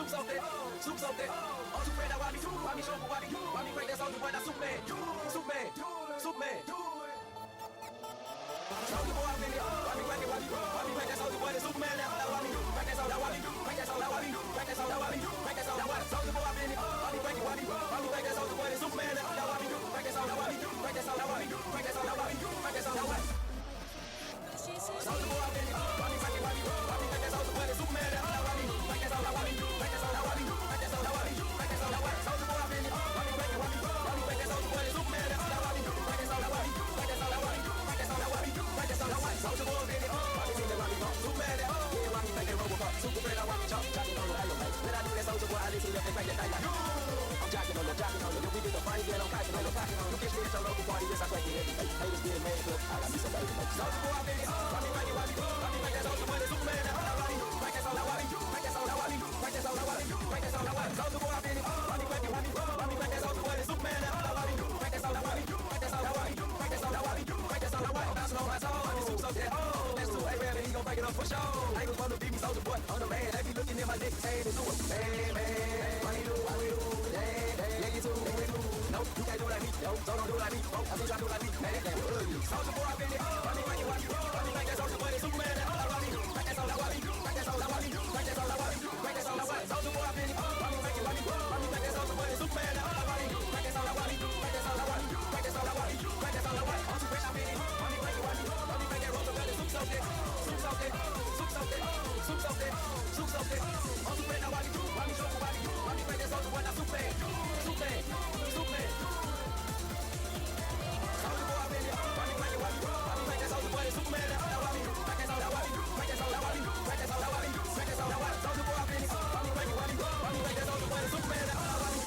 soup something, soup something. Oh, soup man, now why me show why me break that soldier boy, now soup man, soup man, soup man. Soldier boy, I'm in it. Why me break that soldier boy, the Superman now? Now why me break that soldier, why me break that soldier, why me break that soldier, why me break that soldier, why soldier boy, I'm in it. Why me break that soldier boy, the Superman now? Now why me break that soldier, why me break that soldier, why me break that soldier, why me break that soldier, why soldier boy, I'm in it. Why me break that soldier boy, the Superman now? Now why me break that soldier, why me break that soldier, why me break that soldier, why me break that soldier, why soldier boy, I'm in it. Why me break that soldier boy, the Superman now? Now why me break that soldier, why me break that soldier, why me break that soldier, why me break that soldier, why soldier boy, I'm in it. Why me sing that, why me rock, Superman now? Yeah, why me make that Robocop, Super friend, I want me chop, chopping on the elevate. When I do that soldier boy, I listen left and right that night like I'm jocking on you. Yo, we did the party, get on cocking on the pocking on you. Catch me at your local party, yes, I break it every day. Haters get mad, but I got me some baby. Soldier boy, I'm in it. Why me break that soldier boy, the Superman now? Why me break that soldier, why me break that soldier, why me break that soldier, why me break that soldier, why soldier boy, I'm in it. Why me break that soldier boy, the Superman now? Why me break that soldier, why me break that soldier, why me break that soldier, why me break that soldier, why bouncing on my soul. I'm the soup so dead. Oh, that's too A-Rab and he gon' break it up for sure. I ain't gon' wanna beat me, soldier boy. I'm the man. They be looking at my dick, saying it's over. Man, why you do, yeah, you too, no, you can't do like me, yo, so don't do like me, oh, I think I do like me, man, that damn soldier boy, I'm in it. Why me break that soldier boy, the Superman now? Why me break that soldier, why me break that soldier, why me break that soldier, why me break that soldier, why soldier boy, I'm in it. Why me break that soldier boy, the Superman now? Why me break that soldier, why me break that soldier, why me break that soldier, why me break that soldier, why I'm too fresh, I'm in it. Why me break that roller, better soup something, soup something, soup something, soup something, soup something. I'm too fresh now, why me show why me break that soldier boy, now soup man, soup man, soup man. Soldier boy, I'm in it. Why me break that soldier boy, the Superman now? Why me break that soldier, why me break that soldier, why me break that soldier, why me break that soldier, why soldier boy, I'm in it. Why me break that soldier boy, the Superman now? Why me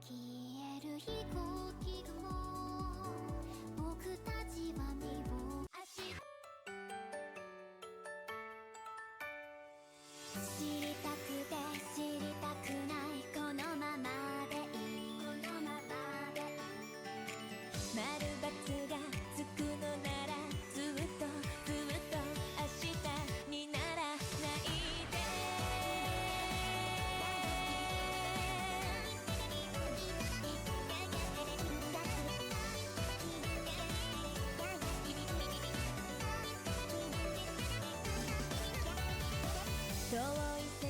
消える飛行機雲僕たちは身を知りたくて知りたくないこのままでいい丸×がつくのならずっと明日にならないで遠い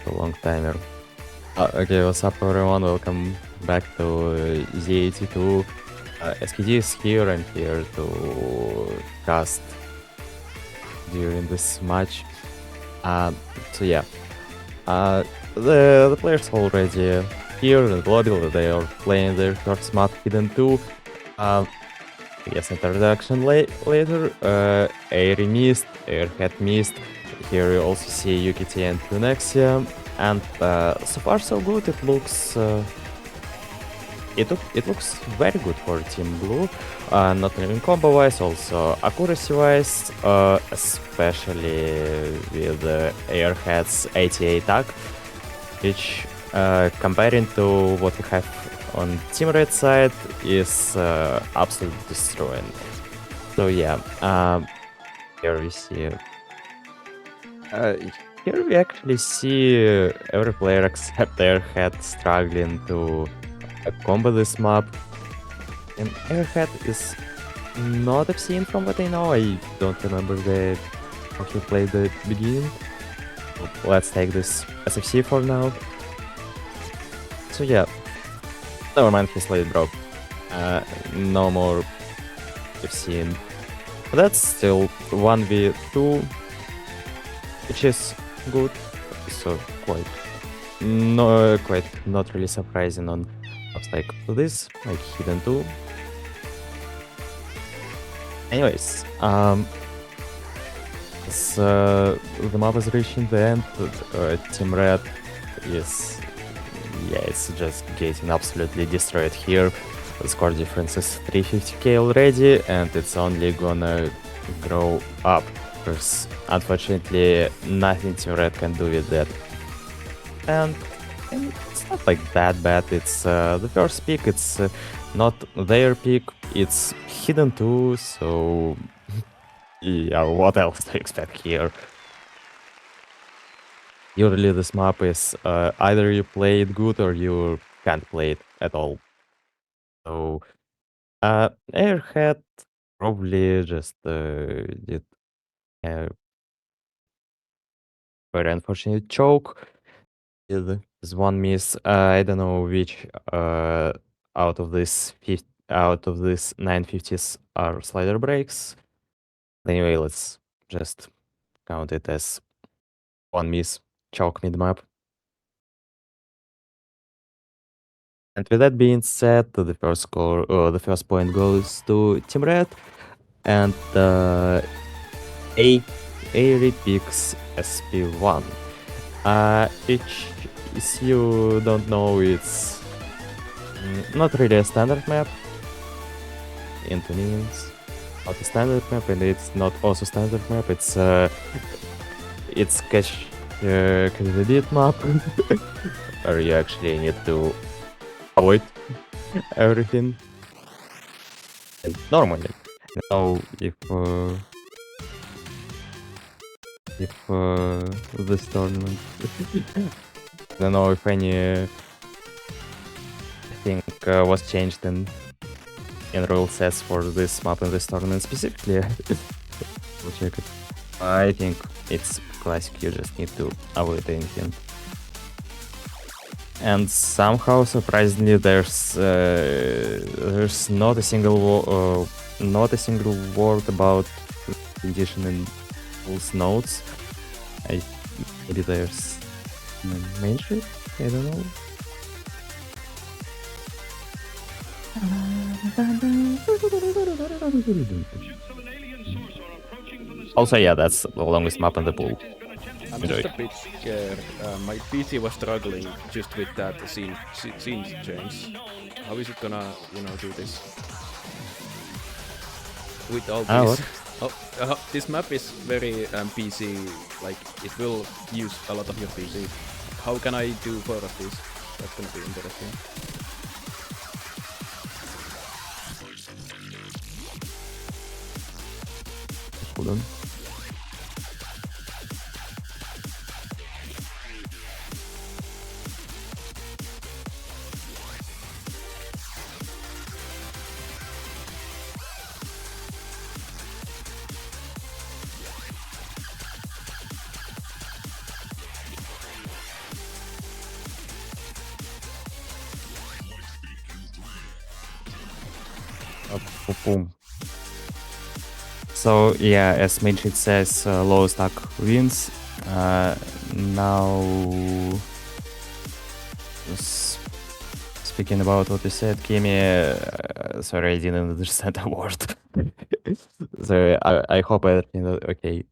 a long timer. Okay, what's up everyone? Welcome back to ZAT2. SKD is here. I'm here to cast during this match. So yeah, the players already here in the lobby. They are playing their first map, Hidden 2. Yes, introduction later. Airy missed, Airhead missed. Here you also see UKT and Lunexia, and so far so good. It looks it looks very good for Team Blue. Not only combo wise, also accuracy wise, especially with Airhead's 88 attack, which comparing to what we have on Team Red side is absolutely destroying. So yeah, here we see. Here we actually see every player except Airhead struggling to combo this map. And Airhead is not FC'ing from what I know. I don't remember how he played the beginning. Let's take this as FC for now. So yeah, never mind, his late drop. No more FC'ing. That's still 1v2, which is good. So quite not really surprising on maps like this, like Hidden 2. Anyways, as the map is reaching the end, Team Red is, yeah, it's just getting absolutely destroyed here. The score difference is 350k already, and it's only gonna grow up, because unfortunately nothing Team Red can do with that. And it's not like that bad. It's the first pick, it's not their pick, it's Hidden 2, so yeah, what else to expect here? Usually this map is either you play it good or you can't play it at all. So Airhead probably just did a very unfortunate choke. Is one miss. I don't know which out of this 950s are slider breaks. Anyway, let's just count it as one miss, choke mid map. And with that being said, the first point goes to Team Red, and Airy picks SP1. Which, if you don't know, it's not really a standard map. Into means not a standard map, and it's not also standard map. It's catch the beat map, where you actually need to avoid everything. And normally, now if this tournament, I don't know if any thing was changed in rule sets for this map and this tournament specifically. We'll check it. I think it's classic. You just need to avoid anything. And somehow, surprisingly, there's not a single word about conditioning rules notes. Maybe there's main sheet. I don't know. Also, yeah, that's the longest map in the pool. I'm just a bit scared. My PC was struggling just with that scene change. How is it gonna, do this? With all these... this map is very PC, like, it will use a lot of your PC. How can I do 4 of these? That's gonna be interesting. Hold on. Boom. So yeah, as Midget says, low stack wins. Now, speaking about what you said, Kimi, sorry, I didn't understand a word. So I hope everything is okay.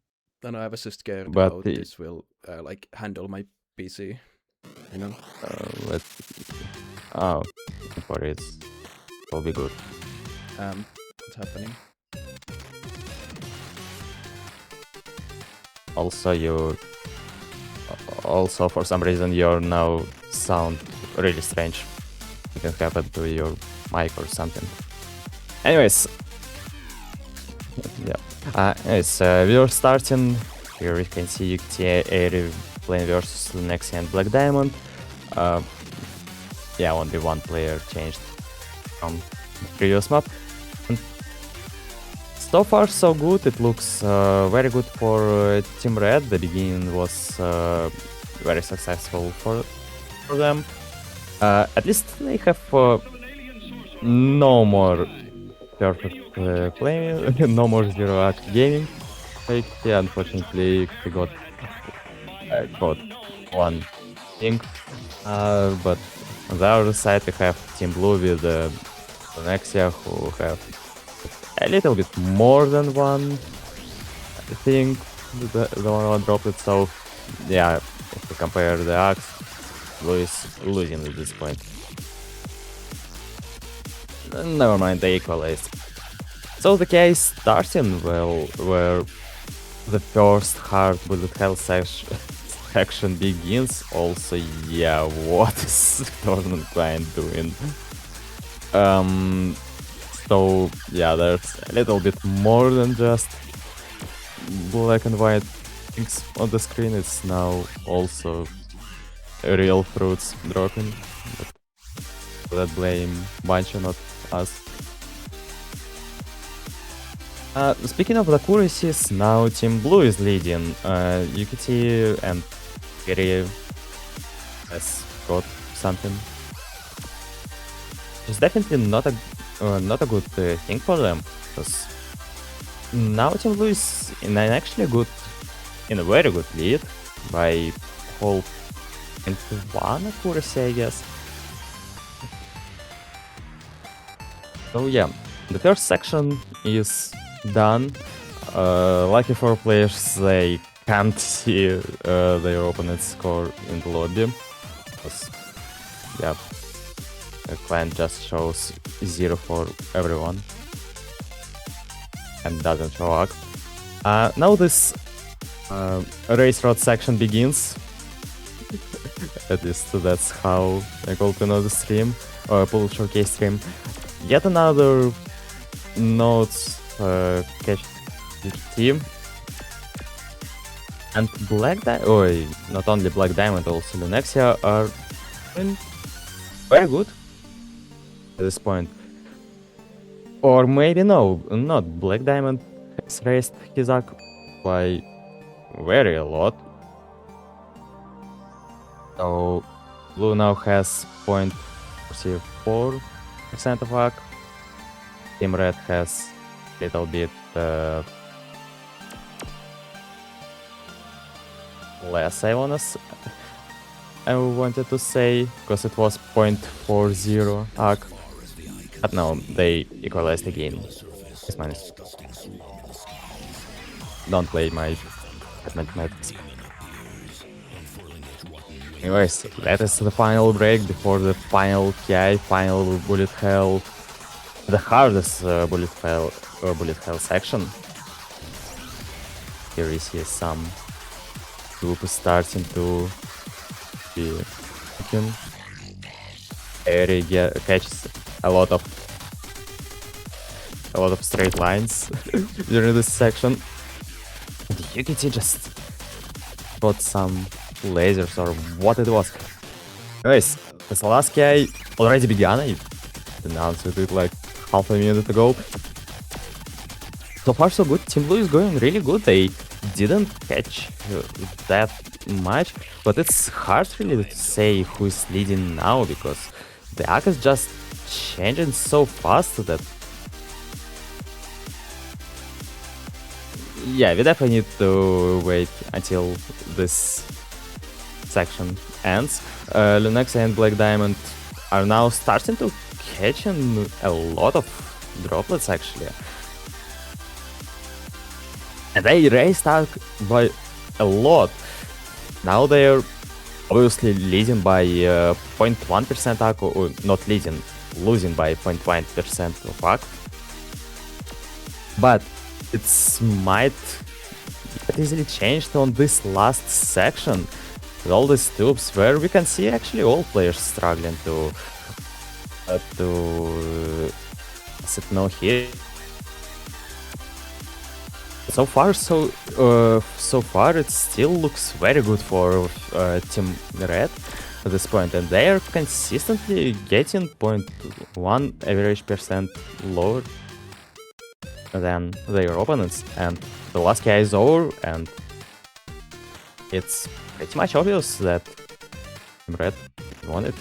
Then I was just scared But how the- this will like handle my PC. You know. Let's. Oh, for it will be good. What's happening? Also for some reason your now sound really strange. It can happen to your mic or something. Anyways, yeah. We are starting. Here we can see UKT Airy playing versus Lunexia and Black Diamond. Yeah, only one player changed from the previous map. And so far so good. It looks very good for Team Red. The beginning was very successful for them. At least they have no more perfect playing, no more zero act gaming. Like, yeah, unfortunately, he got one thing. But on the other side, we have Team Blue with Nexia, who have a little bit more than one thing. The one dropped it. So, yeah, if we compare the acts, Blue is losing at this point. Never mind, they equalized. So the case starting well, where the first hard bullet hell section begins. Also, yeah, what is tournament client doing? So yeah, there's a little bit more than just black and white things on the screen. It's now also real fruits dropping. But that blame Bancho, not us. Speaking of the accuracies, now Team Blue is leading. UKT and Gary has got something. It's definitely not a good thing for them, because now Team Blue is in a very good lead by whole into one accuracy, I guess. So yeah, the first section is done. Lucky for players, they can't see their opponent's score in the lobby, because yeah, the client just shows 0 for everyone and doesn't show up. Now this race road section begins. At least that's how I call to know the stream, or pull showcase stream. Yet another notes catch team. And not only Black Diamond, also Lunexia are doing very good at this point. Or maybe no, not. Black Diamond has raised his ACK by very a lot. So Blue now has 0.44% of ACK. Team Red has a little bit less, I wanted to say, because it was 0.40 ACK. But no, they equalized again. It's minus. Don't play my mathematics. Anyways, that is the final break before the final KI, final bullet hell, the hardest bullet hell section. Here we see some group starting to be taken. Airy catches a lot of straight lines during this section. And UKT just got some lasers or what it was. Anyways, this last guy already began. I announced it like half a minute ago. So far so good. Team Blue is going really good. They didn't catch that much, but it's hard really to say who is leading now, because the ACK is just changing so fast that yeah, we definitely need to wait until this section ends. Lunax and Black Diamond are now starting to catch in a lot of droplets actually. And they raised Arc by a lot. Now they're obviously leading by 0.1% Arc, or not leading, losing by 0.1% of Arc. But it's might get easily changed on this last section with all these tubes, where we can see actually all players struggling to set no hit. So far, it still looks very good for Team Red at this point, and they are consistently getting 0.1 average percent lower than their opponents, and the last KI is over, and it's pretty much obvious that Team Red won it.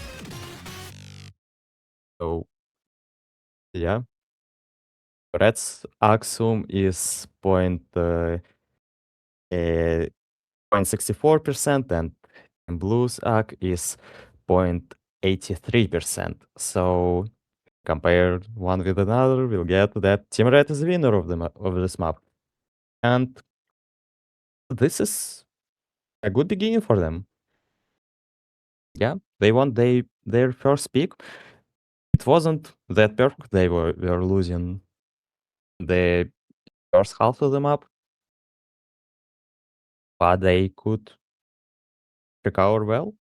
So, yeah. Red's Axum is 0.64%, and Blue's AG is 0.83%. So compare one with another, we'll get that Team Red is the winner of this map. And this is a good beginning for them. Yeah, they won their first pick. It wasn't that perfect. They were losing the first half of the map, but they could recover well.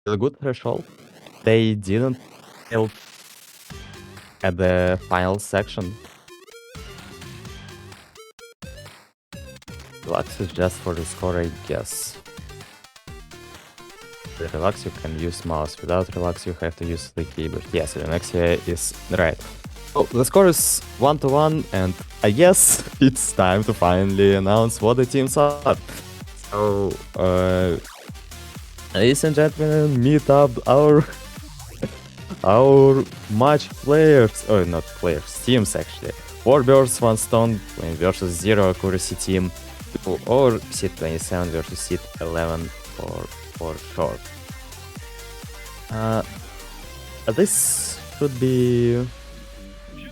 A good threshold. They didn't help at the final section. Relax is just for the score, I guess. With relax you can use mouse, without relax you have to use the keyboard. Yes, Lenexia is right. Oh, the score is 1-1, and I guess it's time to finally announce what the teams are. So, ladies and gentlemen, meet up our match players, or not players, teams actually. 4 Birds, 1 Stone playing versus 0 Accuracy team, or Seed 27 versus Seed 11 for sure. This should be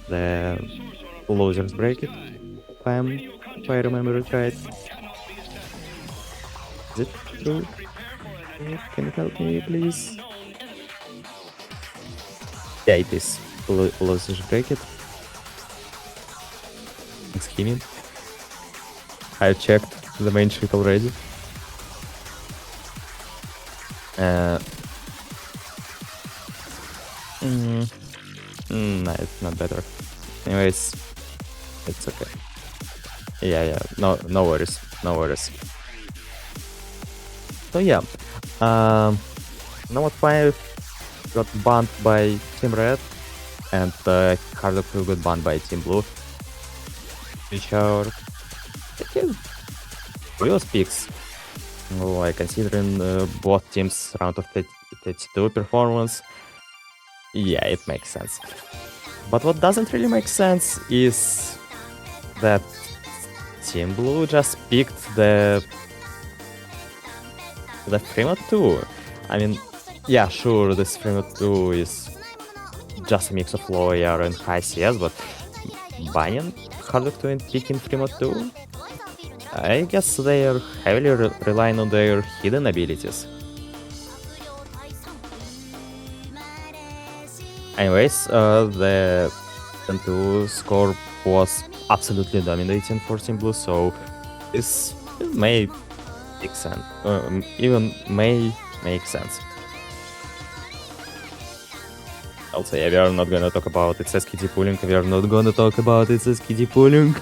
the losers bracket, if I remember it right. Is it true? Can you help me, please? Yeah, it is losers bracket. Thanks, Kimi. I checked the main sheet already. No, it's not better. Anyways, it's okay. Yeah, no worries, no worries. So yeah, number 5 got banned by Team Red, and Hardok 2 got banned by Team Blue, which are curious picks. Like, considering both teams' round of 32 performance, yeah, it makes sense. But what doesn't really make sense is that Team Blue just picked the Fremont 2. I mean, yeah, sure, this Fremont 2 is just a mix of low AR and high CS, but banning Hardok 2 and picking Fremont 2? I guess they are heavily relying on their hidden abilities. Anyways, the 2 score was absolutely dominating for Team Blue, so this may make sense. Even may make sense. Also, yeah, we are not gonna talk about its SKD pooling. We are not gonna talk about its SKD pooling.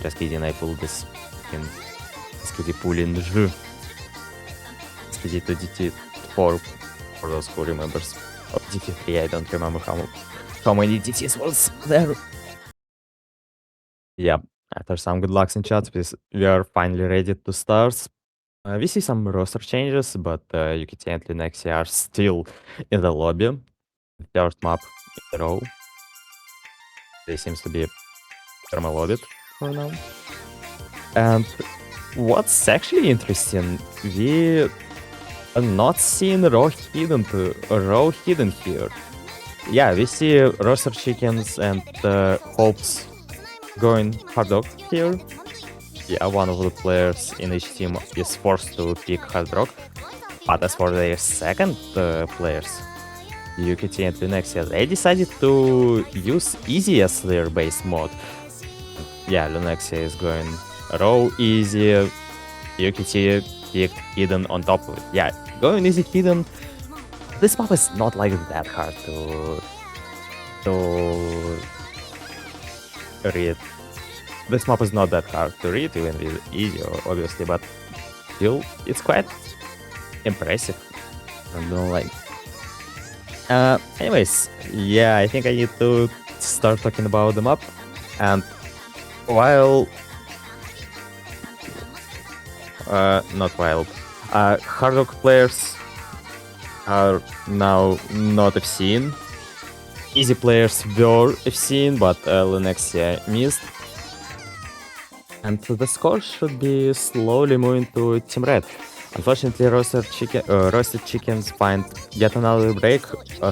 Just kidding, I pulled this in SKD pooling. SKD to DT4 for those who remembers. Or DT3, I don't remember how many DTs was there. Yeah, after some good lucks in chat, we are finally ready to start. We see some roster changes, but UKT and Linexia are still in the lobby. The third map in a row. They seems to be Thermalobit for now. And what's actually interesting, we are not seeing raw hidden here. Yeah, we see roaster chickens and hopes going hard rock here. Yeah, one of the players in each team is forced to pick hard rock. But as for their second players, UKT and Lunexia, they decided to use easy as their base mod. Yeah, Lunexia is going raw easy, UKT picked hidden on top of it. Yeah, going easy hidden. This map is not like that hard to read. This map is not that hard to read, even with easy, obviously, but still, it's quite impressive. I don't like. Anyways, yeah, I think I need to start talking about the map. And while hard rock players are now not FC'ing. Easy players were FC'ing, but Lunexia missed. And the score should be slowly moving to Team Red. Unfortunately, roasted chickens find yet another break,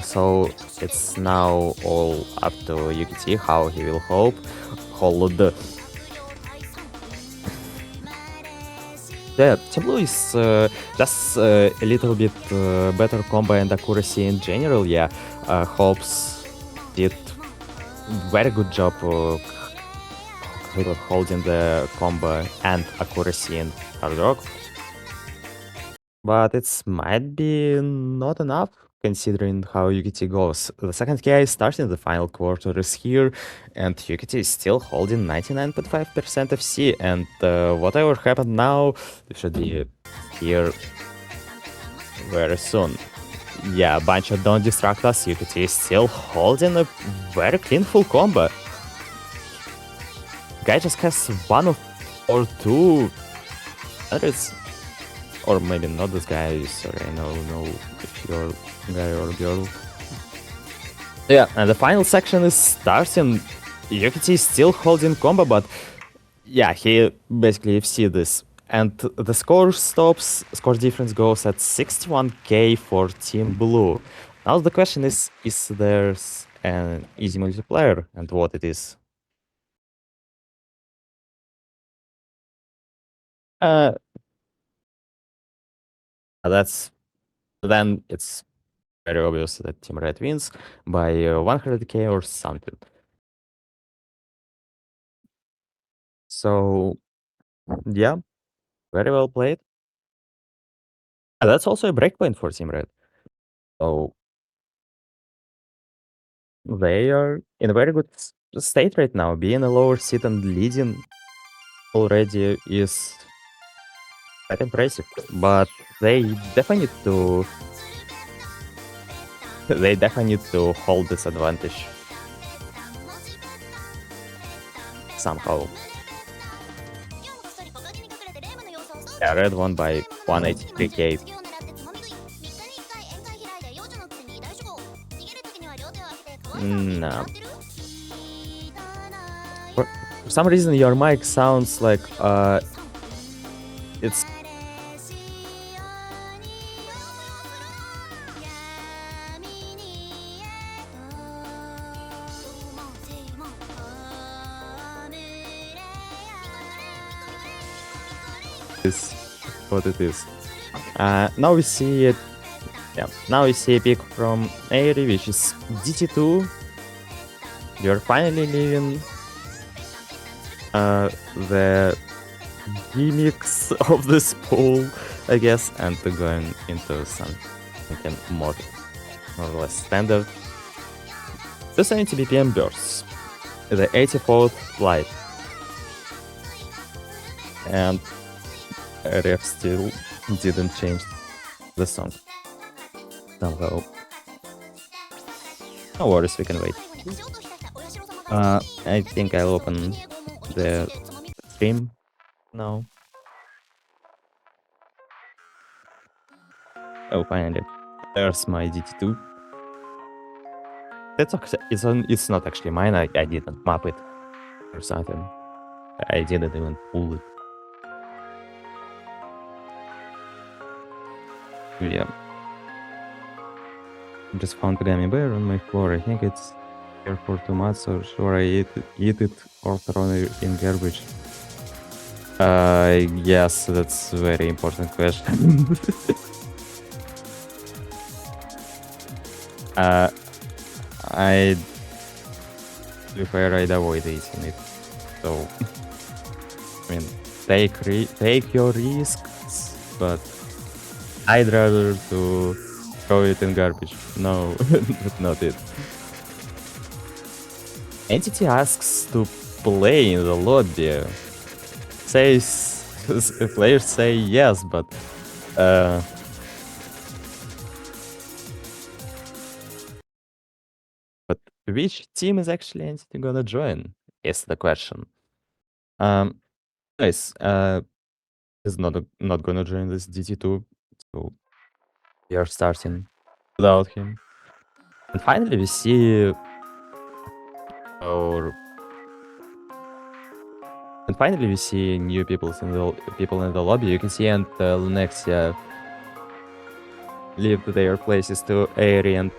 so it's now all up to UKT how he will hold. Yeah, Team Blue is just a little bit better combo and accuracy in general. Yeah, Hopes did very good job of holding the combo and accuracy in hard rock. But it might be not enough considering how UKT goes. The second KI starting the final quarter is here, and UKT is still holding 99.5% FC, and whatever happened now should be here very soon. Yeah, Bancho, don't distract us, UKT is still holding a very clean full combo. Guy just has one or two hundreds. Or maybe not this guy, sorry, I don't know if you're guy or girl. Yeah, and the final section is starting. UKT is still holding combo, but yeah, he basically FC this. And the score difference goes at 61k for Team Blue. Now the question is there an easy multiplayer and what it is? Then it's very obvious that Team Red wins by 100k or something. So, yeah, very well played. That's also a breakpoint for Team Red. So, they are in a very good state right now. Being a lower seed and leading already is quite impressive. But they definitely need to hold this advantage somehow. Yeah, Red won by 183k. No. For some reason, your mic sounds like it's. Is what it is. Now we see it. Yeah, now we see a pick from Airy, which is ZAT2. You're finally leaving the gimmicks of this pool, I guess, and going into something more or less standard. 270 BPM bursts, the 84th flight, and ref still didn't change the song. Somehow. No worries, we can wait. I think I'll open the stream now. Oh, finally. There's my DT2. It's not actually mine, I didn't map it. or something. I didn't even pull it. Yeah. I just found a gummy bear on my floor. I think it's here for 2 months, so sure I eat it or throw it in garbage. Yes, that's a very important question. I prefer I'd avoid eating it. So, I mean, take your risks, but I'd rather to throw it in garbage. No, that's not it. Entity asks to play in the lobby. Says players say yes, but which team is actually Entity gonna join? Is the question. Nice. Is not gonna join this DT2, so we are starting without him. And finally, we see our. And finally, we see new people in the lobby. You can see and Lunexia leave their places to Aerie and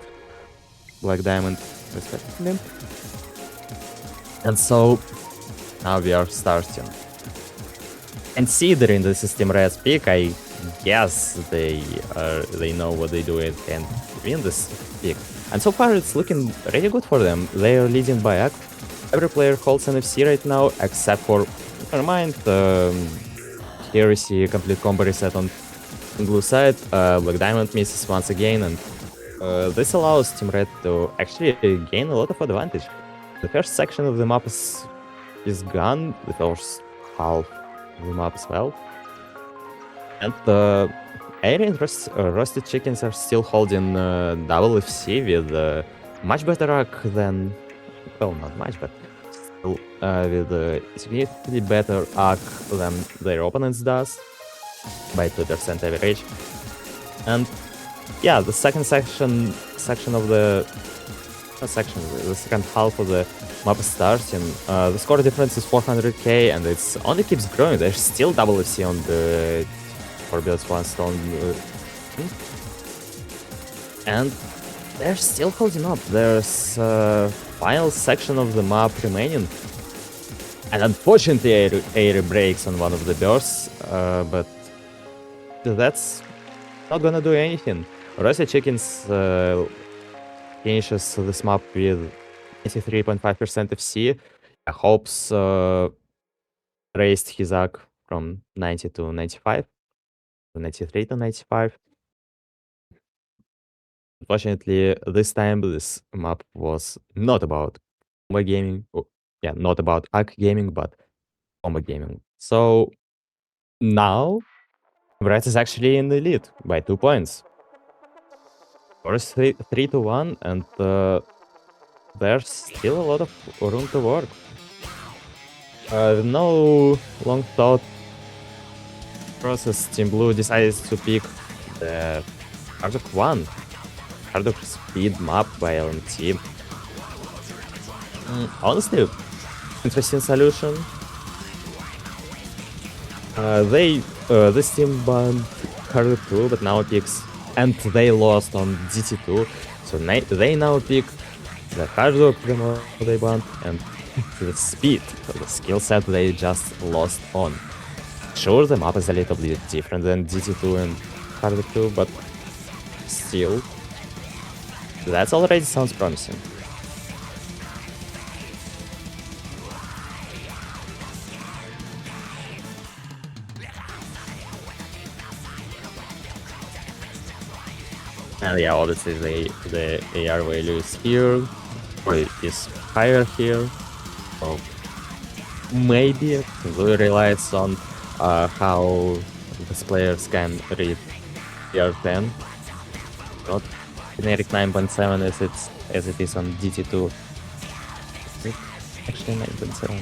Black Diamond, respectively. And so now we are starting. Considering this is Team Red's pick, I guess they know what they do and can win this pick. And so far it's looking really good for them. They are leading by Ak. Every player holds an FC right now, except for, never mind, here we see a complete combo reset on blue side. Black Diamond misses once again, and this allows Team Red to actually gain a lot of advantage. The first section of the map is gone, the first half of the map as well. And Aerie and Roasted Chickens are still holding double FC with much better arc than, well, not much, but still with significantly better arc than their opponents does, by 2% average. And yeah, the second section of the second half of the map is starting. The score difference is 400k, and it only keeps growing. There's still double FC on the 4 builds 1 stone, and they're still holding up. There's a final section of the map remaining, and unfortunately Aerie breaks on one of the bursts, but that's not gonna do anything. Roasted Chickens finishes this map with 83.5% FC. Hopes raised his arc from 90 to 95, 93 to 95. Unfortunately, this time this map was not about combo gaming. Not about arc gaming, but combo gaming. So now Red is actually in the lead by 2 points. First 3 to 1, and there's still a lot of room to work. No long thought process, Team Blue decides to pick the Hardrock 1. Hardrock speed map by LMT. Honestly, interesting solution. This team banned Hardrock 2, but now picks, and they lost on DT2, so they now pick the Hardrock demo they banned and the speed, the skill set they just lost on. Sure, the map is a little bit different than DT2 and Hardrock 2, but still, that already sounds promising. And yeah, obviously the AR value is here, or is higher here. So maybe Blue relies on how these players can read AR10. Not generic 9.7 as it is on DT2. Actually 9.7.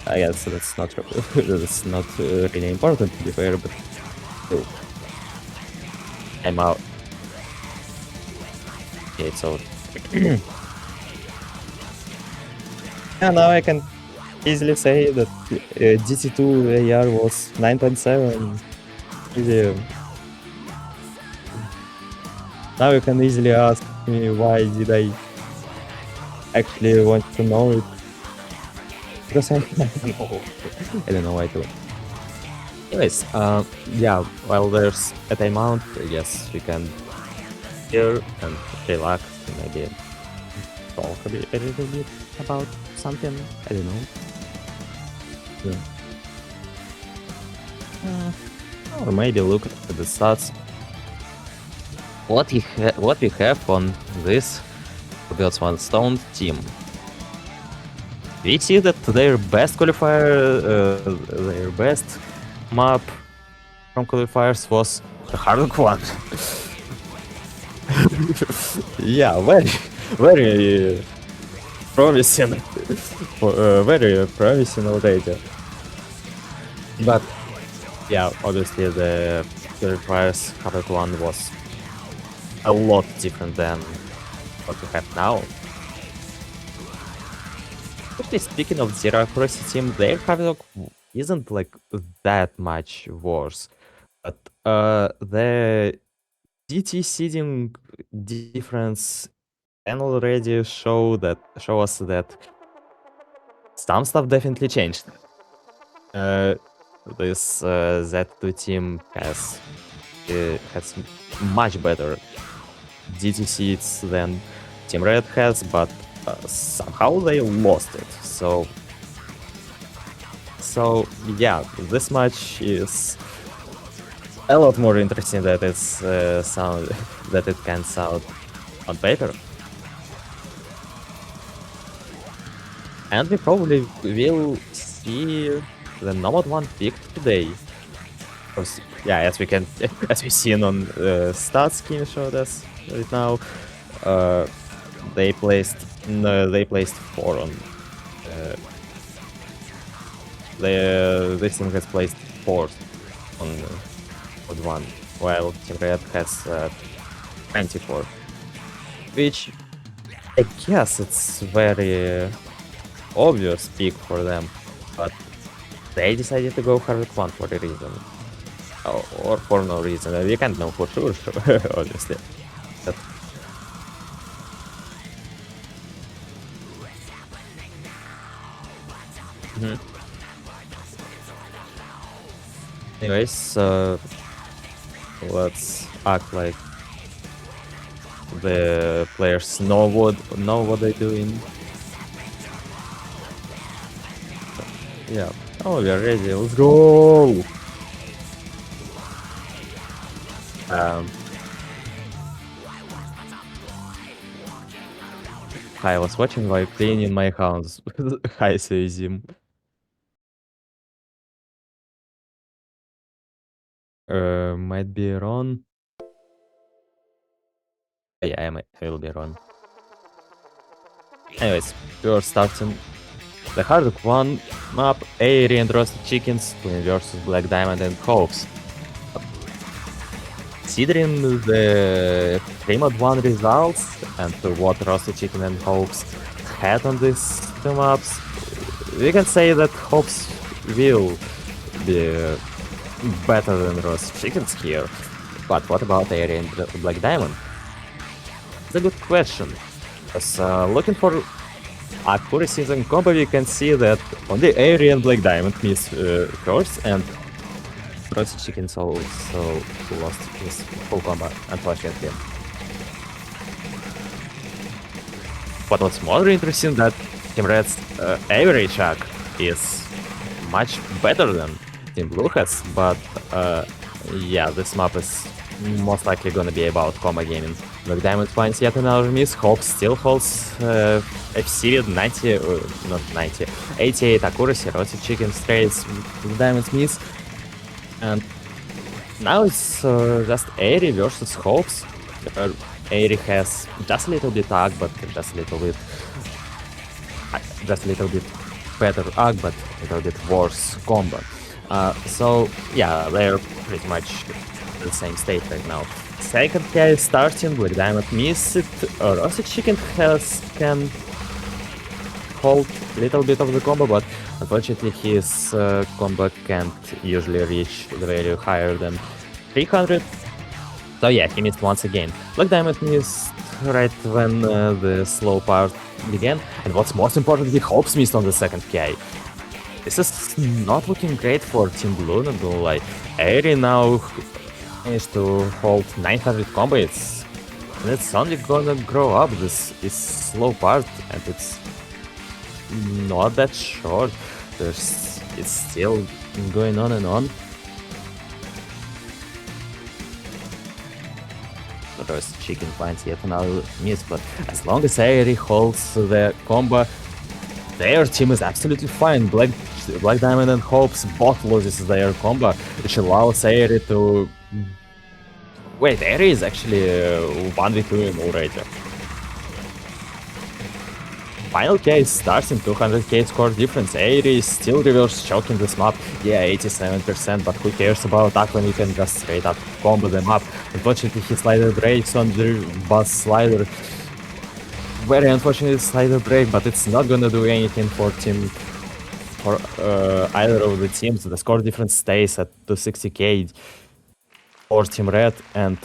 I guess that's not that's not really important to be fair, but still. I'm out. Okay, it's over. Yeah, now I can easily say that DT2 AR was 9.7. Easy. Now you can easily ask me why did I actually want to know it. Because I don't know. I don't know why to. Anyways, yeah, while there's a timeout, I guess we can here and relax and maybe talk a little bit about something. I don't know. Yeah. Or maybe look at the stats. What we have on this Builds One Stone team. We see that their best qualifier, their best map from qualifiers was the hard one. Yeah, very promising, very promising already. But yeah, obviously the qualifiers hard one was a lot different than what we have now. Actually, speaking of zero accuracy team, their hardlock isn't like that much worse, but the DT seeding difference can already show us that some stuff definitely changed. This ZAT2 team has much better DT seeds than Team Red has, but somehow they lost it. So yeah, this match is a lot more interesting than it's that it can sound on paper. And we probably will see the Nomad one picked today. Because, yeah, as we seen on stats scheme showed us right now, they placed 4 on. This team has placed 4th on Mod 1, while Team Red has 24, which I guess it's very obvious pick for them, but they decided to go hard one for a reason, or for no reason. We can't know for sure, obviously. But anyways, let's act like the players know what they're doing. Yeah. Oh, we are ready. Let's go. I was watching while playing in my house. Hi, Seizim. Might be Ron. Yeah, I will be Ron. Anyways, we are starting the hard one map, Airy and Roasted Chickens playing versus Black Diamond and Hawks. Considering the 3-mod-1 results and what Roasted Chicken and Hawks had on these two maps, we can say that Hawks will be better than Roasted Chickens here. But what about Airy and Black Diamond? It's a good question. Because looking for accuracy in combo, we can see that only Airy and Black Diamond miss first, and Roasted Chickens also lost his full combo, unfortunately. But what's more interesting that Team Red's average hack is much better than Team Blue has, but yeah, this map is most likely gonna be about combo gaming. Black Diamond finds yet another miss, Hope still holds FC with 90, not 90, 88 accuracy, Roasted Chicken straights Black Diamond's miss. And now it's just Airy versus Hawks. Airy has just a little bit AG, but just a little bit better AG, but a little bit worse combo. So yeah, they're pretty much in the same state right now. Second carry starting, Black Diamond missed it. Roasted Chicken can hold little bit of the combo, but unfortunately his combo can't usually reach the value higher than 300. So yeah, he missed once again. Black Diamond missed right when the slow part began, and what's most important, the Hopes missed on the second PI. This is not looking great for Team Blue, not gonna lie. Aery now managed to hold 900 combo, and it's only gonna grow up. This is slow part, and it's not that short. It's still going on and on. First Chicken finds yet another miss, but as long as Aery holds the combo, their team is absolutely fine. Black Diamond and Hopes both loses their combo, which allows Aery to... Wait, Aery is actually 1v2 already. Final case starts in 200k score difference. Aery is still reverse choking this map. Yeah, 87%, but who cares about that when you can just straight up combo them up. Unfortunately, his slider breaks on the bus slider. Very unfortunate slider break, but it's not gonna do anything for either of the teams. The score difference stays at 260k for Team Red, and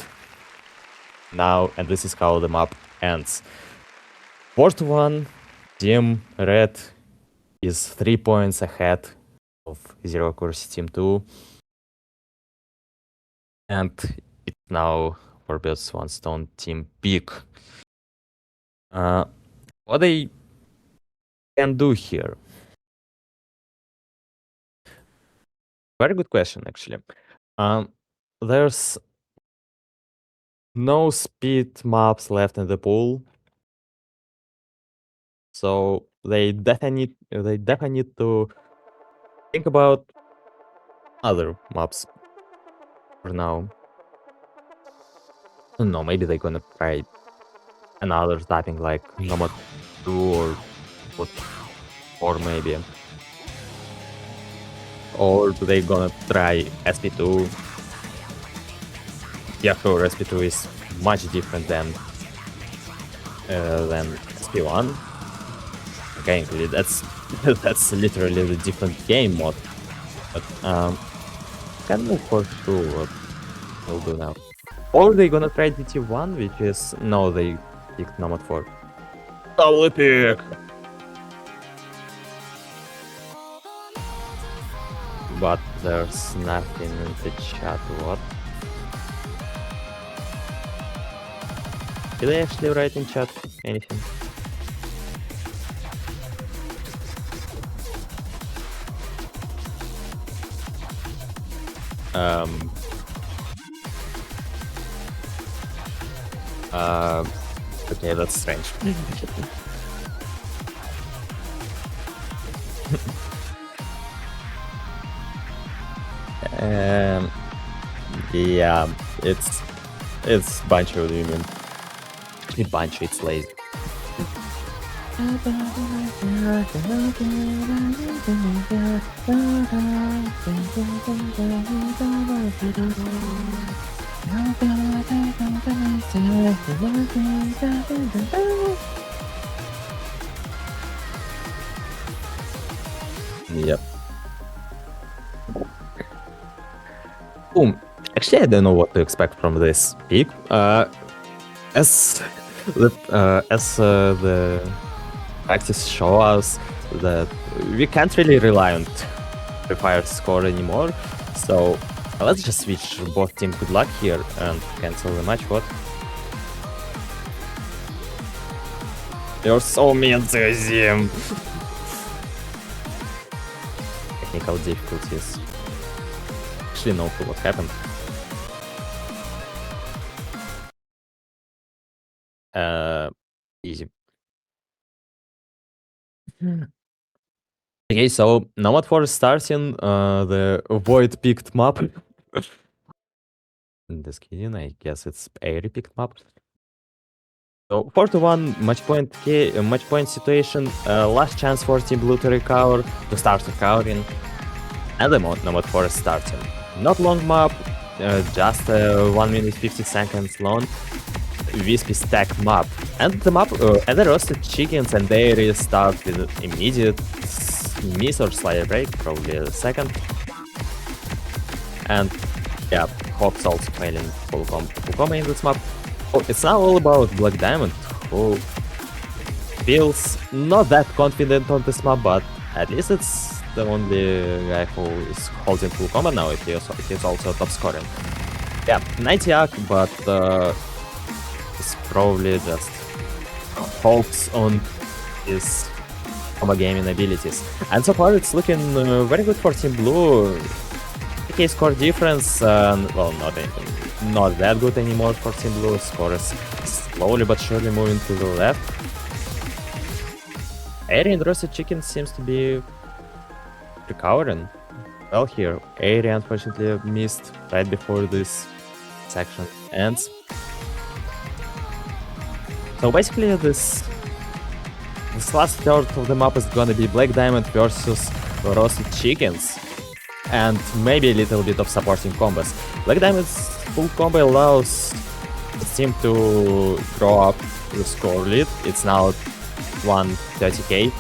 this is how the map ends. 4-1. Team Red is 3 points ahead of Zero Course Team 2. And it's now Orbit's One Stone Team pick. What they can do here? Very good question, actually. There's no speed maps left in the pool. So they definitely need to think about other maps for now. I don't know, maybe they're gonna try another typing like Nomad 2 or maybe. Or they gonna try SP2. Yeah, sure, SP2 is much different than SP1. Okay, that's literally the different game mode. But can move for sure what we'll do now. Or they gonna try DT1, which is no, they picked Nomad 4. Double pick. But there's nothing in the chat. What? Did I actually write in chat anything? Okay, that's strange. Yeah, it's Bancho, what do you mean? It's Bancho, it's lazy. Yep. Actually, I don't know what to expect from this pick. As the practice show us that we can't really rely on Prefire score anymore. So let's just wish both teams good luck here and cancel the match. What? You're so mean to him. Technical difficulties. Actually, no clue what happened. Easy. Okay, so Nomad 4 is starting the Void picked map. Just kidding, I guess it's Aery picked map. So 4-1, match point situation, last chance for Team Blue to recover, to start recovering, and the Nomad 4 is starting. Not long map, just 1 minute 50 seconds long. wispy stack map. And the map and the roasted chickens and dairy start with immediate miss or slider break, probably a second. And yeah, Hops also failing full combo in this map. Oh, it's now all about Black Diamond, who feels not that confident on this map, but at least it's the only guy who is holding full combo now. He's also top scoring. Yeah, 90 arc, but it's probably just hopes on his combo gaming abilities. And so far it's looking very good for Team Blue. PK score difference, well, not that good anymore for Team Blue. Score is slowly but surely moving to the left. Airy and Roasted Chicken seems to be recovering well here. Airy unfortunately missed right before this section ends. So basically this last third of the map is gonna be Black Diamond versus Roasted Chickens. And maybe a little bit of supporting combos. Black Diamond's full combo allows the team to grow up the score lead. It's now 130k.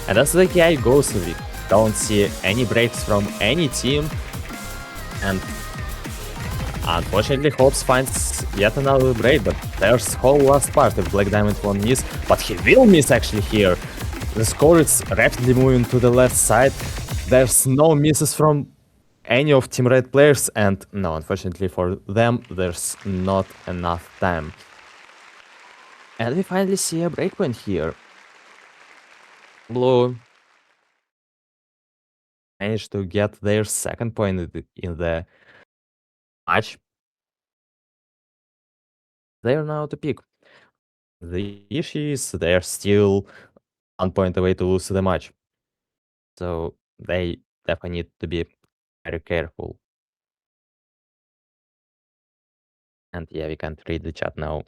And as the KI goes, we don't see any breaks from any team. And unfortunately, Hobbs finds yet another break, but there's whole last part if Black Diamond won't miss. But he will miss actually here. The score is rapidly moving to the left side. There's no misses from any of Team Red players, and no, unfortunately for them, there's not enough time. And we finally see a breakpoint here. Blue managed to get their second point in the match. They are now to pick. The issue is they are still 1 point away to lose the match. So they definitely need to be very careful. And yeah, we can't read the chat now.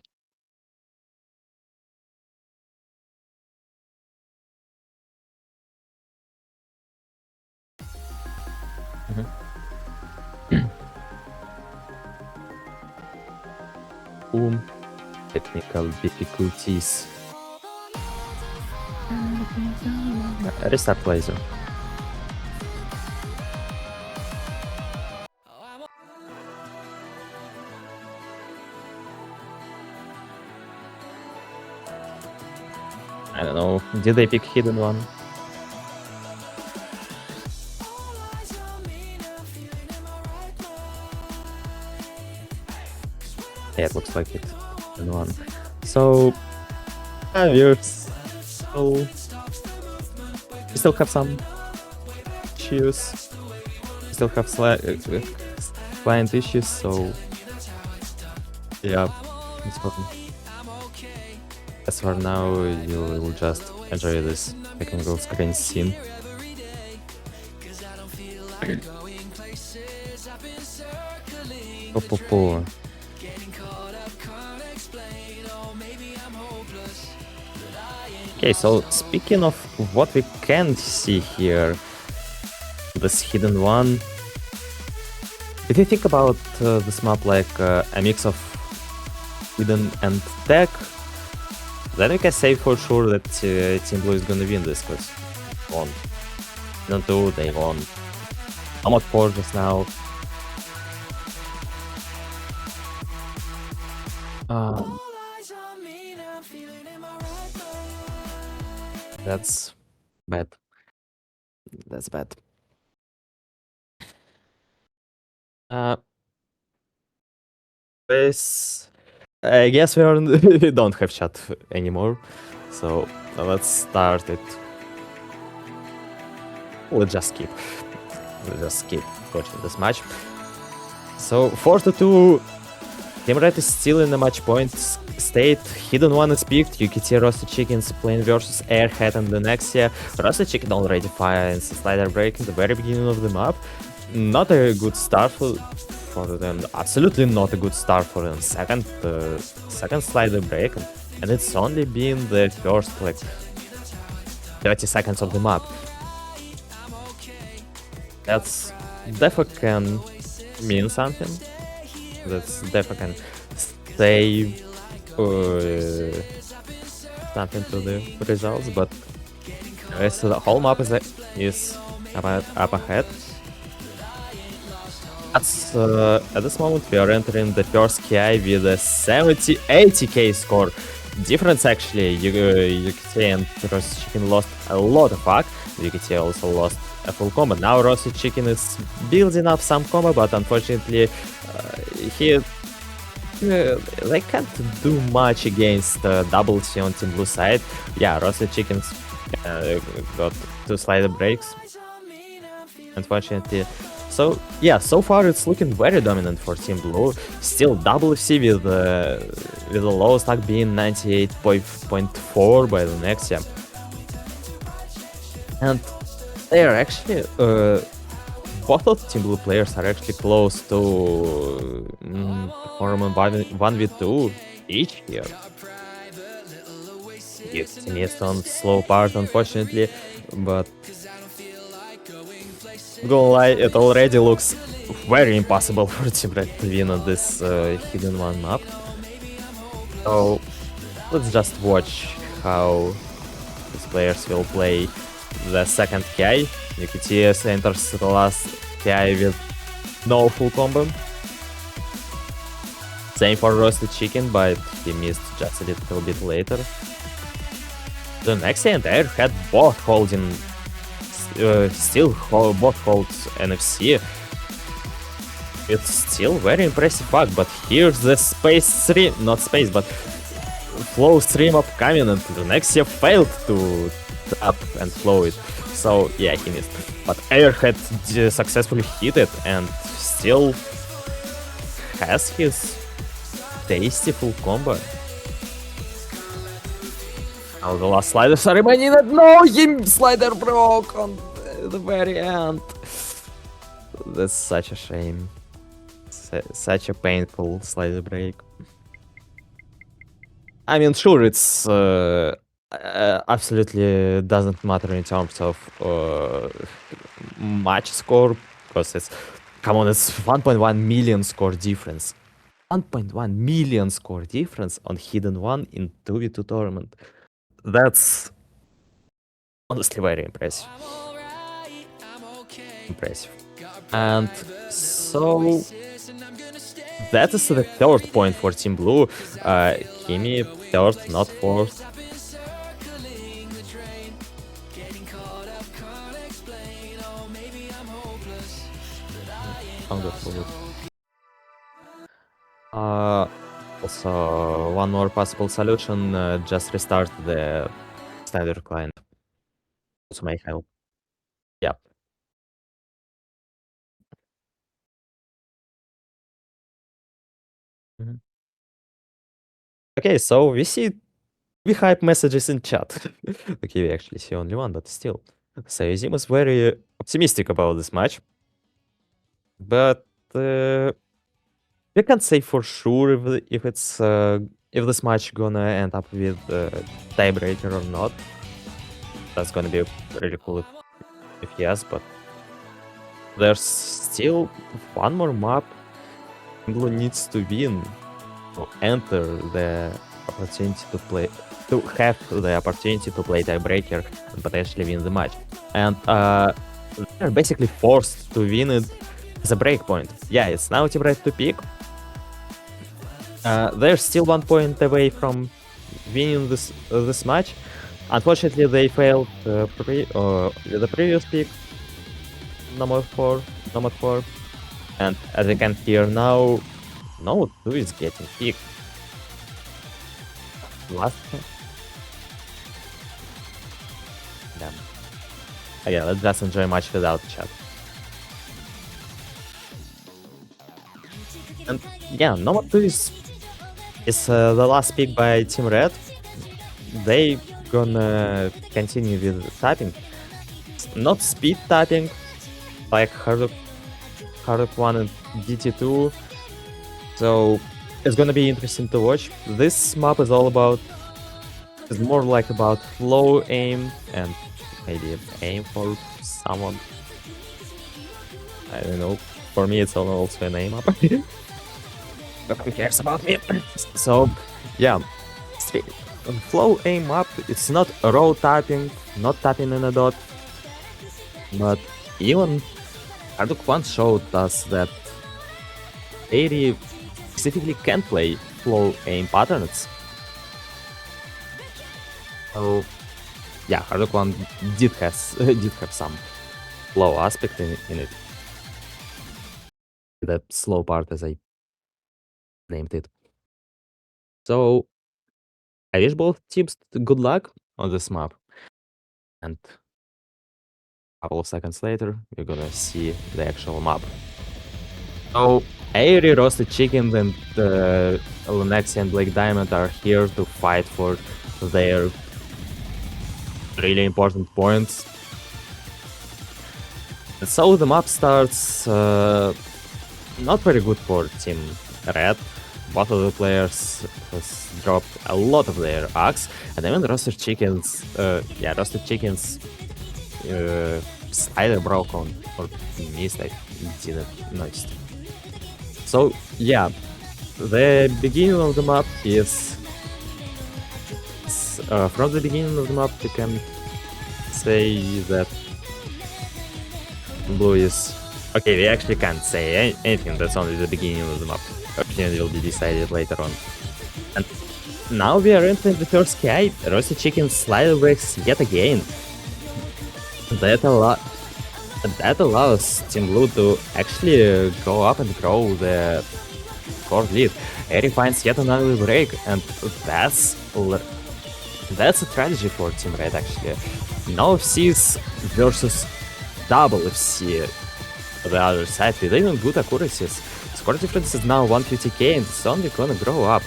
Technical difficulties. Restart laser. I don't know, did they pick hidden one? Yeah, it looks like it's hidden one. So, viewers, so we still have some issues. We still have client issues, so yeah, it's fun. As for now, you will just enjoy this technical screen scene. Oh. Okay, so speaking of what we can't see here, this hidden one. If you think about this map like a mix of hidden and tech, then we can say for sure that Team Blue is gonna win this, because they won Hidden 2, they won Amok 4 just now. That's bad. That's bad. I guess we don't have chat anymore, so let's start it. We'll just keep watching this match. So 4-2. Team Red is still in the match point state. Hidden one is picked. UKT Roasted Chickens playing versus Airhead and the Nexia. Roasted Chicken already finds a slider break in the very beginning of the map. Not a good start for them. Absolutely not a good start for them. Second slider break, and it's only been the first like 30 seconds of the map. That's definitely can mean something. That's definitely can say something to the results, but the whole map is up ahead. At this moment we are entering the first KI with a 80k score. Difference actually, UKT and Roasted Chicken lost a lot of arc. UKT also lost a full combo. Now Roasted Chicken is building up some combo, but unfortunately they can't do much against double C on Team Blue side. Yeah, Roasted Chickens got 2 slider breaks, unfortunately. So yeah, so far it's looking very dominant for Team Blue. Still double C with the low stack being 98.4 by the Nexia. And they are actually both of Team Blue players are actually close to performing 1v2 each here. It's missed on slow part, unfortunately, but gonna lie, it already looks very impossible for Team Red to win on this Hidden One map. So let's just watch how these players will play the second KI. UKT enters the last KI with no full combo. Same for Roasted Chicken, but he missed just a little bit later. The Nexia and Airhead both holding both holds NFC. It's still very impressive bug, but here's the not space, but flow stream upcoming, and the Nexia failed to tap and flow it. So yeah, he missed. But Airhead successfully hit it and still has his tasty full combo. Now the last sliders are remaining. No, him slider broke on the very end. That's such a shame. Such a painful slider break. I mean, sure, it's absolutely doesn't matter in terms of match score, because it's, come on, it's 1.1 million score difference. 1.1 million score difference on Hidden One in 2v2 tournament. That's honestly very impressive. And so that is the third point for Team Blue. Kimi third, not fourth. Also, one more possible solution, just restart the standard client. Also may help. Yeah. Okay, so we hype messages in chat. Okay, we actually see only one, but still. So Zim is very optimistic about this match. But we can't say for sure if this match gonna end up with tiebreaker or not. That's gonna be really cool if yes, but there's still one more map Blue needs to win to enter the opportunity to play, to have the opportunity to play tiebreaker and potentially win the match. And they're basically forced to win it as a breakpoint. Yeah, it's now Team Red to pick. They're still 1 point away from winning this match. Unfortunately, they failed with the previous pick, number 4, and as you can hear now, no 2 is getting picked. Last one. Damn. Okay, let's just enjoy match without chat. And yeah, number 2 is the last pick by Team Red. They gonna continue with tapping, not speed tapping like Hardrock 1 and DT2. So it's gonna be interesting to watch. This map is more like about flow aim and maybe aim for someone. I don't know. For me, it's also an aim map. but who cares about me? So, yeah, straight, flow aim up, it's not raw tapping, not tapping in a dot, but even Harduk 1 showed us that Airy specifically can play flow aim patterns. So, yeah, Harduk 1 did have some flow aspect in it. The slow part, as I named it. So, I wish both teams good luck on this map. And a couple of seconds later, we're gonna see the actual map. So, Airy, Roasted Chicken, and Lunexi and Black Diamond are here to fight for their really important points. And so the map starts not very good for Team Red. Both of the players has dropped a lot of their axe, and even Roasted Chicken's slider broke on or missed. I didn't notice. So yeah, the beginning of the map is from the beginning of the map we can say that blue is okay. We actually can't say anything. That's only the beginning of the map. Opinion will be decided later on. And now we are entering the first sky. Roasted Chicken slider breaks yet again. That allows Team Blue to actually go up and grow the court lead. Airy finds yet another break, and that's a strategy for Team Red actually. No FCs versus double FC the other side with even good accuracies. Score difference is now 150k and it's only gonna grow up.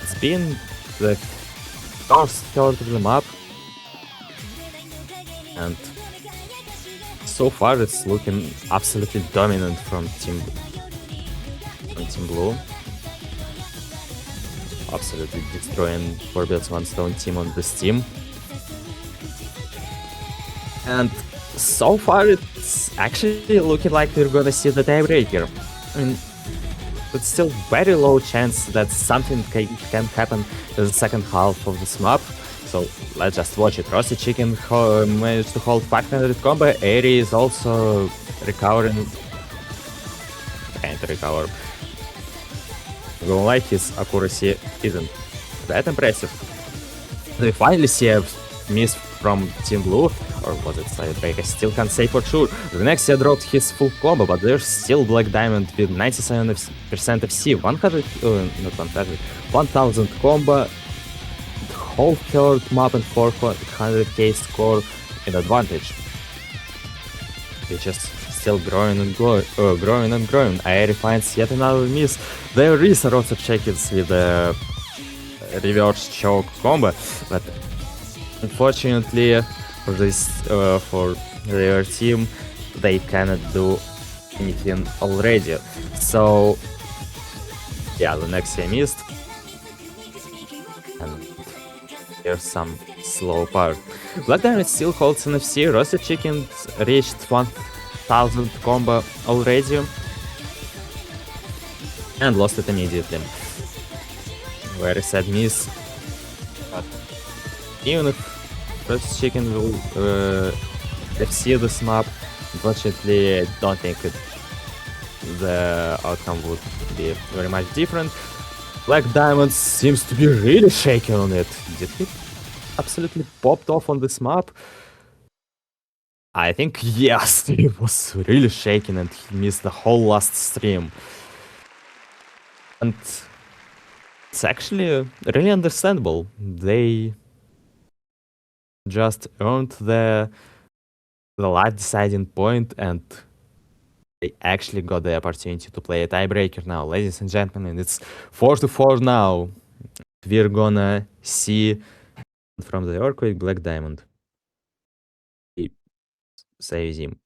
It's been the first third of the map, and so far it's looking absolutely dominant from Team Blue. Absolutely destroying 4builds 1 stone team on this team. And so far it's actually looking like we're gonna see the tiebreaker. I mean, it's still very low chance that something can happen in the second half of this map. So let's just watch it. Roasted Chicken managed to hold 500 combo. Airy is also recovering. Trying to recover. I don't like his accuracy isn't that impressive. We finally see a miss from Team Blue, or was it side break? I still can't say for sure. The next year dropped his full combo, but there's still Black Diamond with 97% FC, 1000 combo, whole third map and 400k score in advantage. It's just still growing and growing. Airy finds yet another miss. There is a Roasted Chickens with a reverse choke combo, but unfortunately for their team, they cannot do anything already. So yeah, the next year missed. And here's some slow part. Black Diamond still holds an FC. Roasted Chicken reached 1000 combo already and lost it immediately. Very sad miss. But even if Roasted Chicken will FC this map, unfortunately I don't think the outcome would be very much different. Black Diamond seems to be really shaking on it. Did he absolutely popped off on this map? I think yes, he was really shaking and he missed the whole last stream. And it's actually really understandable. They just earned the life deciding point and they actually got the opportunity to play a tiebreaker now. Ladies and gentlemen, it's 4-4 now. We're gonna see from the Earthquake Black Diamond. Saves him.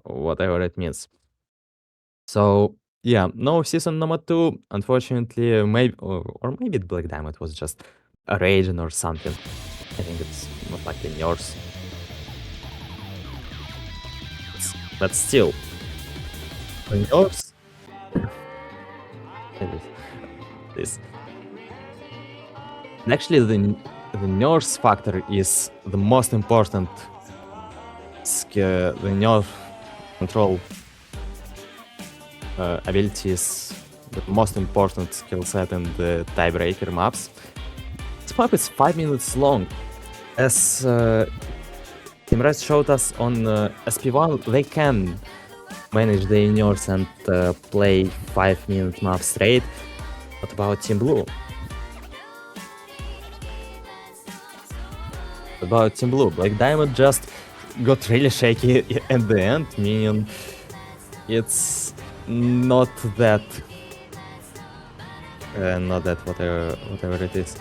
Whatever it means. So yeah, no season number 2. Unfortunately, maybe or maybe Black Diamond was just a raging or something. I think it's not like in yours. But still, in yours, this. And actually, the nerf factor is the most important skill. The nerf control ability is the most important skill set in the tiebreaker maps. This map is 5 minutes long. As Team Red showed us on SP1, they can manage the nerfs and play 5-minute map straight. What about Team Blue? About Team Blue, Black Diamond just got really shaky at the end, meaning it's not that whatever it is.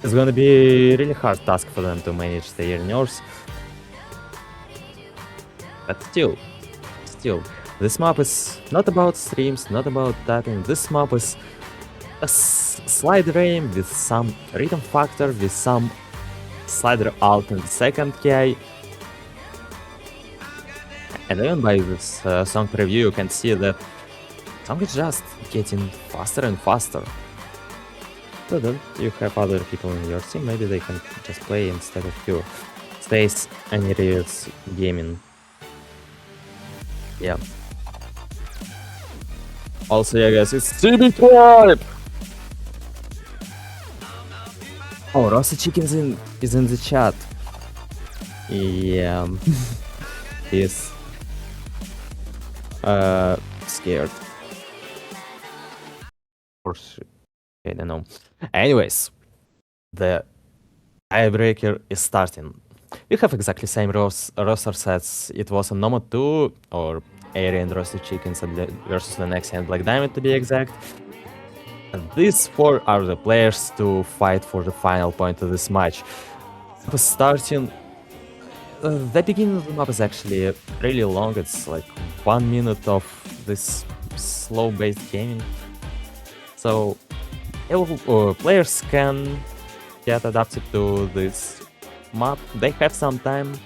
It's gonna be a really hard task for them to manage their nerfs. But still, this map is not about streams, not about tapping. This map is a slider aim with some rhythm factor, with some slider out in the second key. And even by this song preview, you can see that song is just getting faster and faster. So then you have other people in your team, maybe they can just play instead of you. Stays and Riot's gaming. Yeah. Also, yeah, guys, it's CB5! Oh, Rossi Chicken is in the chat. Yeah. He's scared. Or I don't know. Anyways, the tiebreaker is starting. We have exactly same roster sets. It was on Nomad 2 or Airy and Roasted Chickens versus the next and Black Diamond to be exact. And these 4 are the players to fight for the final point of this match. Starting, the beginning of the map is actually really long. It's like 1 minute of this slow-based gaming. So players can get adapted to this map. They have some time,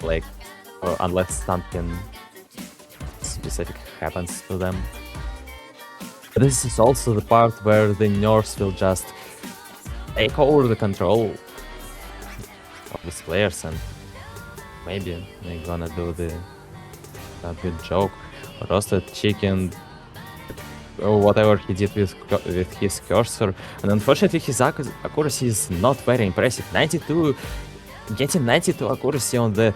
like unless something specific happens to them. This is also the part where the nerfs will just take over the control of these players, and maybe they're gonna do a good joke. Roasted Chicken, whatever he did with his cursor, and unfortunately his accuracy is not very impressive. Getting 92 accuracy on the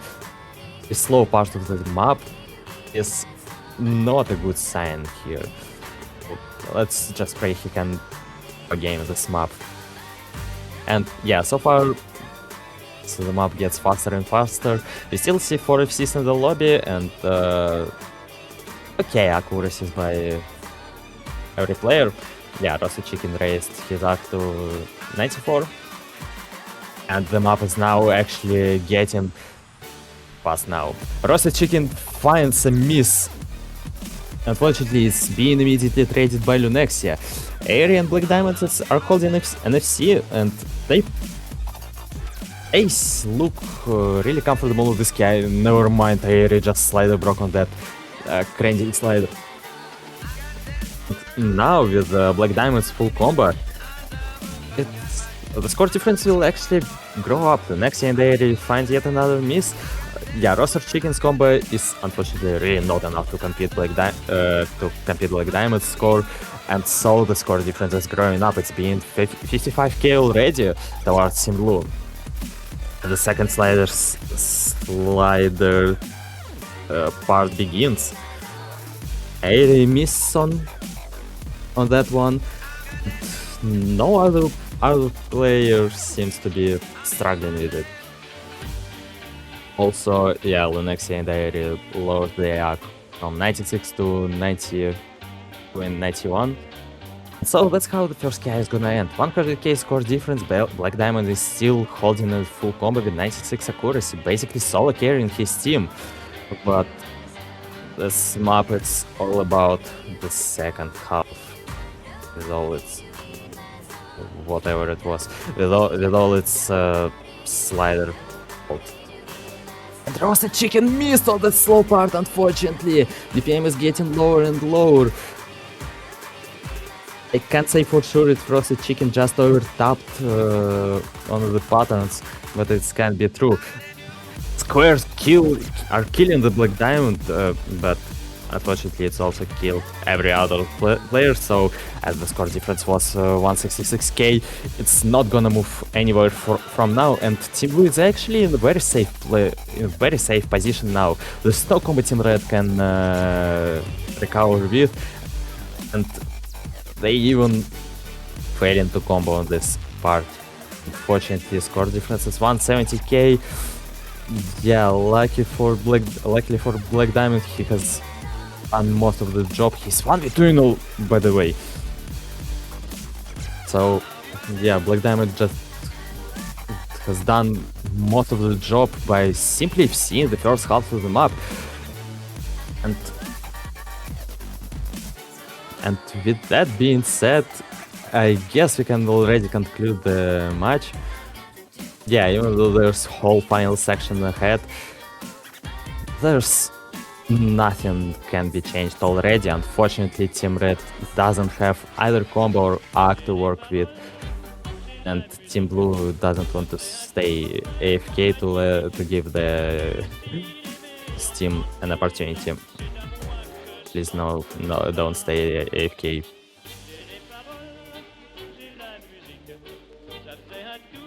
slow part of the map is not a good sign here. Let's just pray he can game this map. And yeah, so far so the map gets faster and faster. We still see 4 FCs in the lobby and okay accuracies by every player. Yeah, Roasted Chicken raised his arc to 94. And the map is now actually getting fast now. Roasted Chicken finds a miss. Unfortunately, it's being immediately traded by Lunexia. Airy and Black Diamonds are holding an FC, and they look really comfortable with this guy. Never mind, Airy just slider broke on that crazy slider. Now with Black Diamonds full combo, the score difference will actually grow up. Lunexia and Airy find yet another miss. Yeah, Roasted Chicken's combo is unfortunately really not enough to compete Black Diamond's score, and so the score difference is growing up. It's being 55k already towards Team Blue. And the second slider part begins. Airy miss on that one. No other player seems to be struggling with it. Also, yeah, Lunexia and Airy lowered the ARC from 96 to 91. So that's how the first KI is gonna end. 100k score difference, Black Diamond is still holding a full combo with 96 accuracy, basically solo carrying his team. But this map it's all about the second half. With all its whatever it was, with all its slider hold. And Roasted Chicken missed on the slow part, unfortunately. DPM is getting lower and lower. I can't say for sure if Frosted Chicken just over-tapped on the patterns, but it can be true. Squares are killing the Black Diamond, but unfortunately it's also killed every other player, so as the score difference was 166k, it's not gonna move anywhere from now, and Team Blue is actually in a very safe position now. There's no combo Team Red can recover with, and they even failing to combo on this part. Unfortunately, score difference is 170k. Yeah, luckily for Black Diamond, he has done most of the job. He's 1v2, by the way. So, yeah, Black Diamond just has done most of the job by simply seeing the first half of the map. And with that being said, I guess we can already conclude the match. Yeah, even though there's whole final section ahead, there's nothing can be changed already. Unfortunately, Team Red doesn't have either combo or arc to work with, and Team Blue doesn't want to stay AFK to give the Steam an opportunity. Please no, don't stay AFK.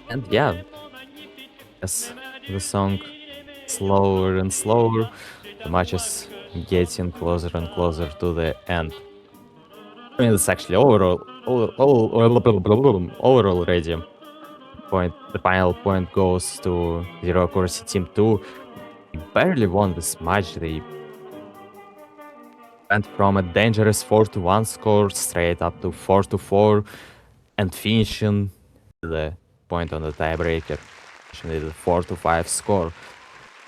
And yeah, as the song slower and slower, the match is getting closer and closer to the end. I mean, it's actually overall already. The final point goes to Zero Accuracy Team 2. They barely won this match. They went from a dangerous 4-1 score straight up to 4-4 and finishing the point on the tiebreaker, finishing the 4-5 score.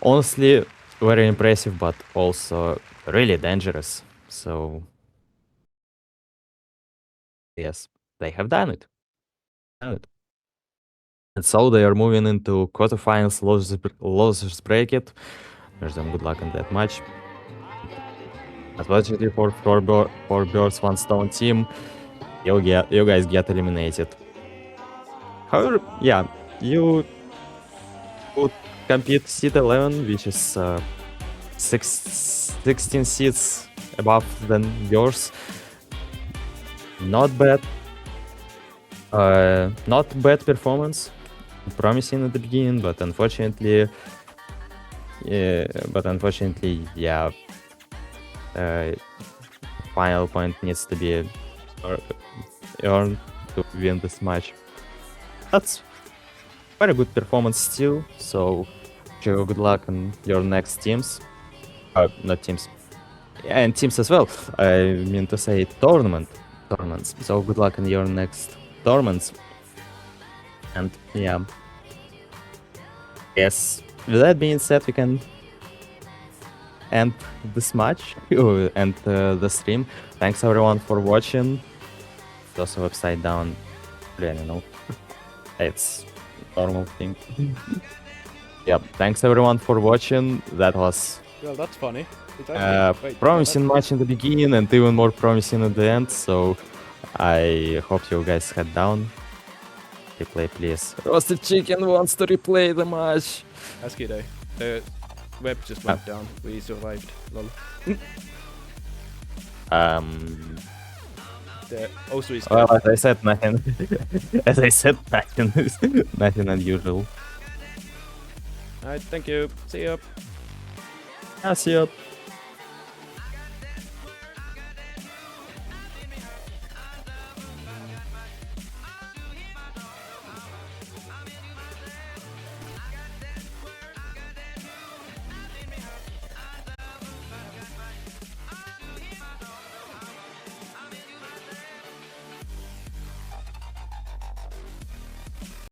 Honestly, very impressive, but also really dangerous. So, yes, they have done it. And so they are moving into quarterfinals, losers bracket. Wish them good luck in that match. Unfortunately for four Birds, One Stone team, you guys get eliminated. However, yeah, you would compete seed 11, which is 16 seats above than yours. Not bad. Not bad performance. Promising at the beginning, but unfortunately, yeah. Final point needs to be earned to win this match. That's very good performance still, so wish you good luck on your next teams. Not teams. And teams as well. I mean to say tournaments. So good luck on your next tournaments. And yeah. Yes, with that being said, we can end this match and the stream. Thanks everyone for watching. It's also upside down. I don't know. It's normal thing. Yep. Thanks everyone for watching. That was Well, that's funny. promising match in the beginning and even more promising at the end. So I hope you guys head down. Replay, please. Roasted Chicken wants to replay the match. Ask it, the web just went down. We survived. Lol. The also is. Well, as I said, nothing. Nothing unusual. Alright, thank you. See you. See you.